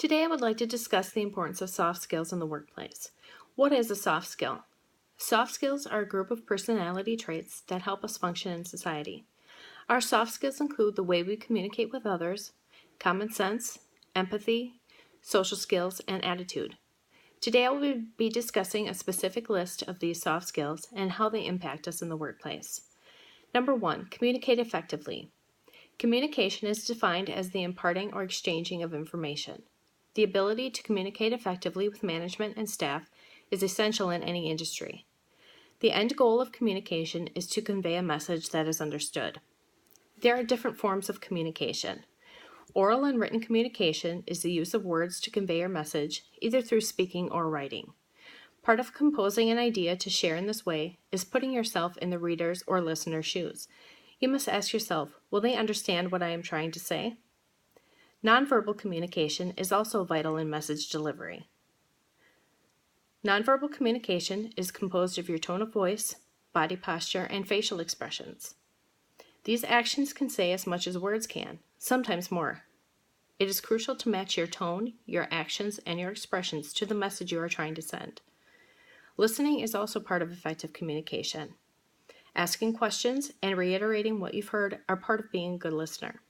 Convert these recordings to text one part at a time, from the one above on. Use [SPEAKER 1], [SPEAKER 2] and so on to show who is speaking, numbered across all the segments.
[SPEAKER 1] Today I would like to discuss the importance of soft skills in the workplace. What is a soft skill? Soft skills are a group of personality traits that help us function in society. Our soft skills include the way we communicate with others, common sense, empathy, social skills, and attitude. Today I will be discussing a specific list of these soft skills and how they impact us in the workplace. Number 1, communicate effectively. Communication is defined as the imparting or exchanging of information. The ability to communicate effectively with management and staff is essential in any industry. The end goal of communication is to convey a message that is understood. There are different forms of communication. Oral and written communication is the use of words to convey your message, either through speaking or writing. Part of composing an idea to share in this way is putting yourself in the reader's or listener's shoes. You must ask yourself, will they understand what I am trying to say? Nonverbal communication is also vital in message delivery. Nonverbal communication is composed of your tone of voice, body posture, and facial expressions. These actions can say as much as words can, sometimes more. It is crucial to match your tone, your actions, and your expressions to the message you are trying to send. Listening is also part of effective communication. Asking questions and reiterating what you've heard are part of being a good listener.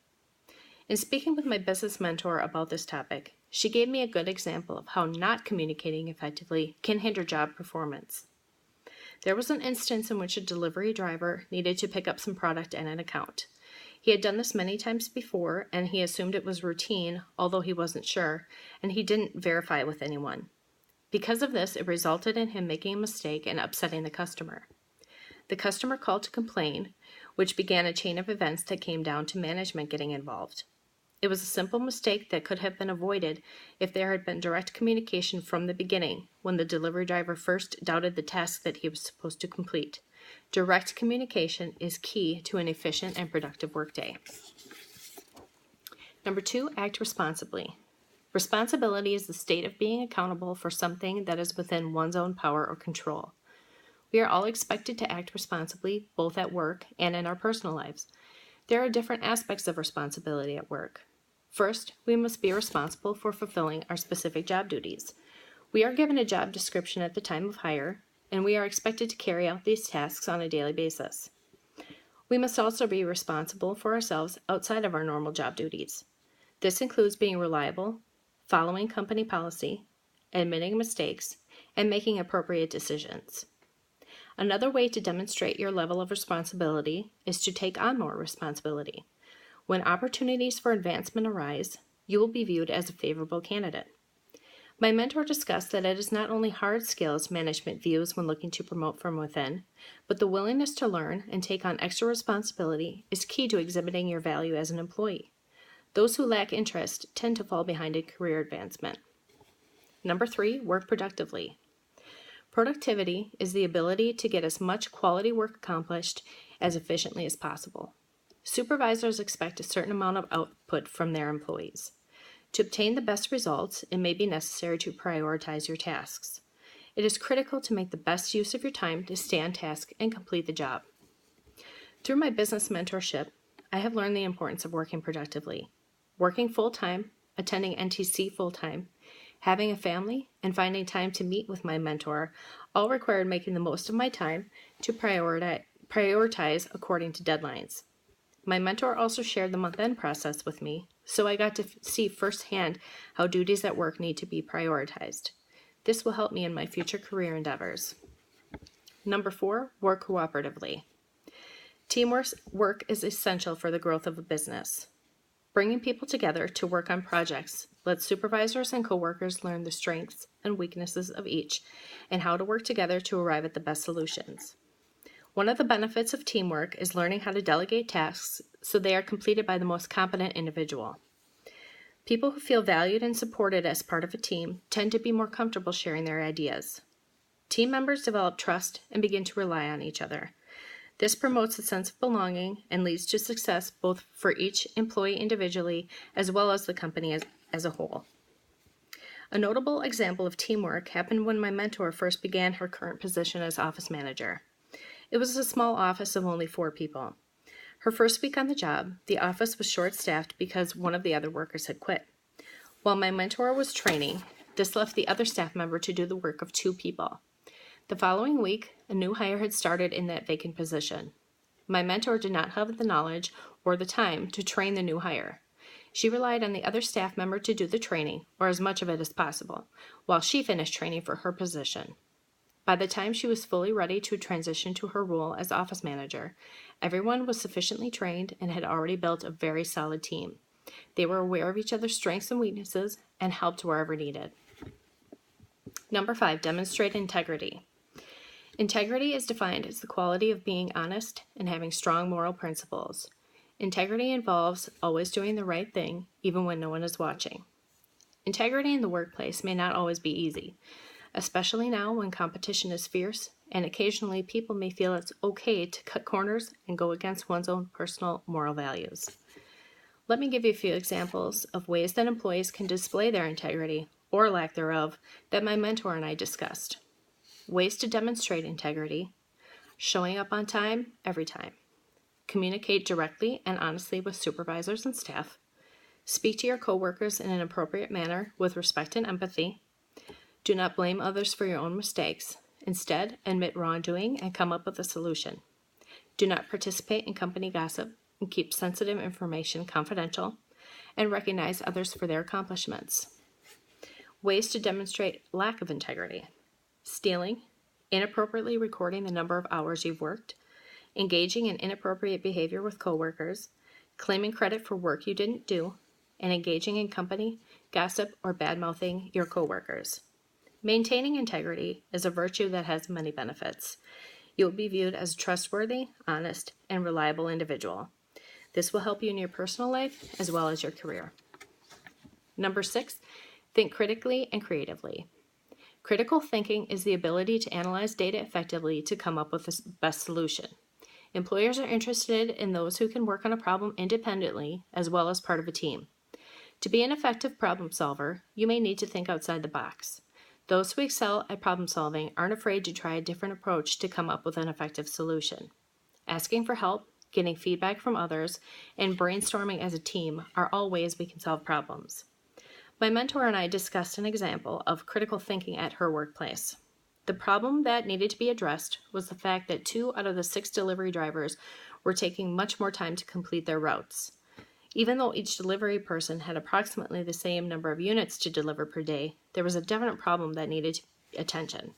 [SPEAKER 1] In speaking with my business mentor about this topic, she gave me a good example of how not communicating effectively can hinder job performance. There was an instance in which a delivery driver needed to pick up some product at an account. He had done this many times before, and he assumed it was routine, although he wasn't sure, and he didn't verify it with anyone. Because of this, it resulted in him making a mistake and upsetting the customer. The customer called to complain, which began a chain of events that came down to management getting involved. It was a simple mistake that could have been avoided if there had been direct communication from the beginning when the delivery driver first doubted the task that he was supposed to complete. Direct communication is key to an efficient and productive workday. Number 2, act responsibly. Responsibility is the state of being accountable for something that is within one's own power or control. We are all expected to act responsibly, both at work and in our personal lives. There are different aspects of responsibility at work. First, we must be responsible for fulfilling our specific job duties. We are given a job description at the time of hire, and we are expected to carry out these tasks on a daily basis. We must also be responsible for ourselves outside of our normal job duties. This includes being reliable, following company policy, admitting mistakes, and making appropriate decisions. Another way to demonstrate your level of responsibility is to take on more responsibility. When opportunities for advancement arise, you will be viewed as a favorable candidate. My mentor discussed that it is not only hard skills management views when looking to promote from within, but the willingness to learn and take on extra responsibility is key to exhibiting your value as an employee. Those who lack interest tend to fall behind in career advancement. Number 3, work productively. Productivity is the ability to get as much quality work accomplished as efficiently as possible. Supervisors expect a certain amount of output from their employees. To obtain the best results, it may be necessary to prioritize your tasks. It is critical to make the best use of your time to stay on task and complete the job. Through my business mentorship, I have learned the importance of working productively. Working full-time, attending NTC full-time, having a family, and finding time to meet with my mentor all required making the most of my time to prioritize according to deadlines. My mentor also shared the month-end process with me, so I got to see firsthand how duties at work need to be prioritized. This will help me in my future career endeavors. Number 4, work cooperatively. Teamwork is essential for the growth of a business. Bringing people together to work on projects lets supervisors and coworkers learn the strengths and weaknesses of each and how to work together to arrive at the best solutions. One of the benefits of teamwork is learning how to delegate tasks so they are completed by the most competent individual. People who feel valued and supported as part of a team tend to be more comfortable sharing their ideas. Team members develop trust and begin to rely on each other. This promotes a sense of belonging and leads to success both for each employee individually as well as the company as a whole. A notable example of teamwork happened when my mentor first began her current position as office manager. It was a small office of only 4 people. Her first week on the job, the office was short-staffed because one of the other workers had quit. While my mentor was training, this left the other staff member to do the work of 2 people. The following week, a new hire had started in that vacant position. My mentor did not have the knowledge or the time to train the new hire. She relied on the other staff member to do the training, or as much of it as possible, while she finished training for her position. By the time she was fully ready to transition to her role as office manager, everyone was sufficiently trained and had already built a very solid team. They were aware of each other's strengths and weaknesses and helped wherever needed. Number 5, demonstrate integrity. Integrity is defined as the quality of being honest and having strong moral principles. Integrity involves always doing the right thing, even when no one is watching. Integrity in the workplace may not always be easy, especially now when competition is fierce, and occasionally people may feel it's okay to cut corners and go against one's own personal moral values. Let me give you a few examples of ways that employees can display their integrity, or lack thereof, that my mentor and I discussed. Ways to demonstrate integrity: showing up on time, every time. Communicate directly and honestly with supervisors and staff. Speak to your coworkers in an appropriate manner with respect and empathy. Do not blame others for your own mistakes. Instead, admit wrongdoing and come up with a solution. Do not participate in company gossip and keep sensitive information confidential, and recognize others for their accomplishments. Ways to demonstrate lack of integrity: stealing, inappropriately recording the number of hours you've worked, engaging in inappropriate behavior with coworkers, claiming credit for work you didn't do, and engaging in company gossip or bad-mouthing your coworkers. Maintaining integrity is a virtue that has many benefits. You will be viewed as a trustworthy, honest, and reliable individual. This will help you in your personal life as well as your career. Number 6, think critically and creatively. Critical thinking is the ability to analyze data effectively to come up with the best solution. Employers are interested in those who can work on a problem independently as well as part of a team. To be an effective problem solver, you may need to think outside the box. Those who excel at problem solving aren't afraid to try a different approach to come up with an effective solution. Asking for help, getting feedback from others, and brainstorming as a team are all ways we can solve problems. My mentor and I discussed an example of critical thinking at her workplace. The problem that needed to be addressed was the fact that 2 out of the 6 delivery drivers were taking much more time to complete their routes. Even though each delivery person had approximately the same number of units to deliver per day, there was a definite problem that needed attention.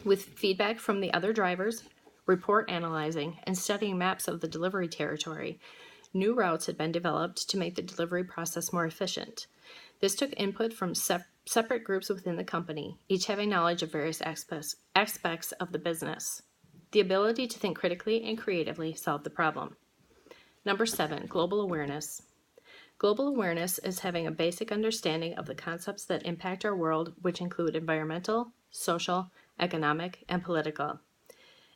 [SPEAKER 1] With feedback from the other drivers, report analyzing, and studying maps of the delivery territory, new routes had been developed to make the delivery process more efficient. This took input from separate groups within the company, each having knowledge of various aspects of the business. The ability to think critically and creatively solved the problem. Number 7, global awareness. Global awareness is having a basic understanding of the concepts that impact our world, which include environmental, social, economic, and political.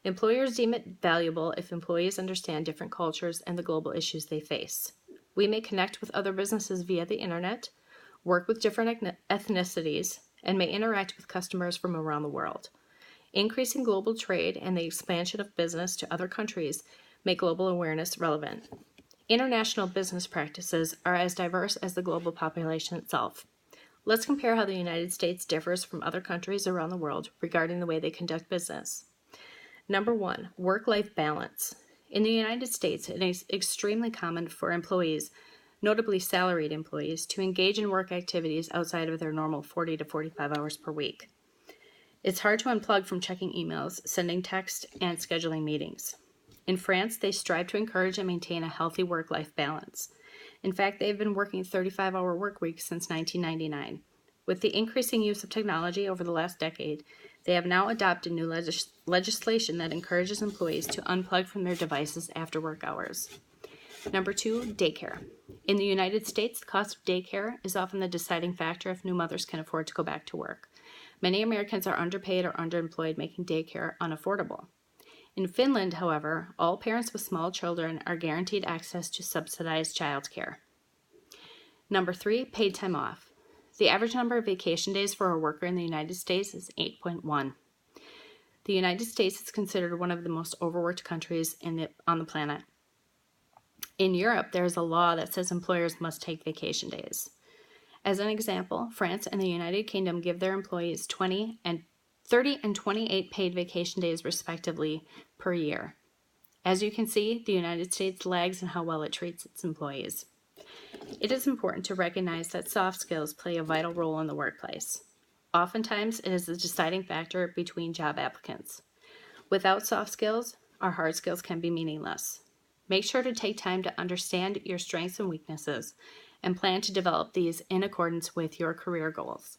[SPEAKER 1] Employers deem it valuable if employees understand different cultures and the global issues they face. We may connect with other businesses via the internet, work with different ethnicities, and may interact with customers from around the world. Increasing global trade and the expansion of business to other countries make global awareness relevant. International business practices are as diverse as the global population itself. Let's compare how the United States differs from other countries around the world regarding the way they conduct business. Number 1, work-life balance. In the United States, it is extremely common for employees, notably salaried employees, to engage in work activities outside of their normal 40 to 45 hours per week. It's hard to unplug from checking emails, sending text, and scheduling meetings. In France, they strive to encourage and maintain a healthy work-life balance. In fact, they've been working 35-hour work weeks since 1999. With the increasing use of technology over the last decade, they have now adopted new legislation that encourages employees to unplug from their devices after work hours. Number 2, daycare. In the United States, the cost of daycare is often the deciding factor if new mothers can afford to go back to work. Many Americans are underpaid or underemployed, making daycare unaffordable. In Finland, however, all parents with small children are guaranteed access to subsidized childcare. Number 3, paid time off. The average number of vacation days for a worker in the United States is 8.1. The United States is considered one of the most overworked countries on the planet. In Europe, there is a law that says employers must take vacation days. As an example, France and the United Kingdom give their employees 30 and 28 paid vacation days respectively per year. As you can see, the United States lags in how well it treats its employees. It is important to recognize that soft skills play a vital role in the workplace. Oftentimes, it is the deciding factor between job applicants. Without soft skills, our hard skills can be meaningless. Make sure to take time to understand your strengths and weaknesses and plan to develop these in accordance with your career goals.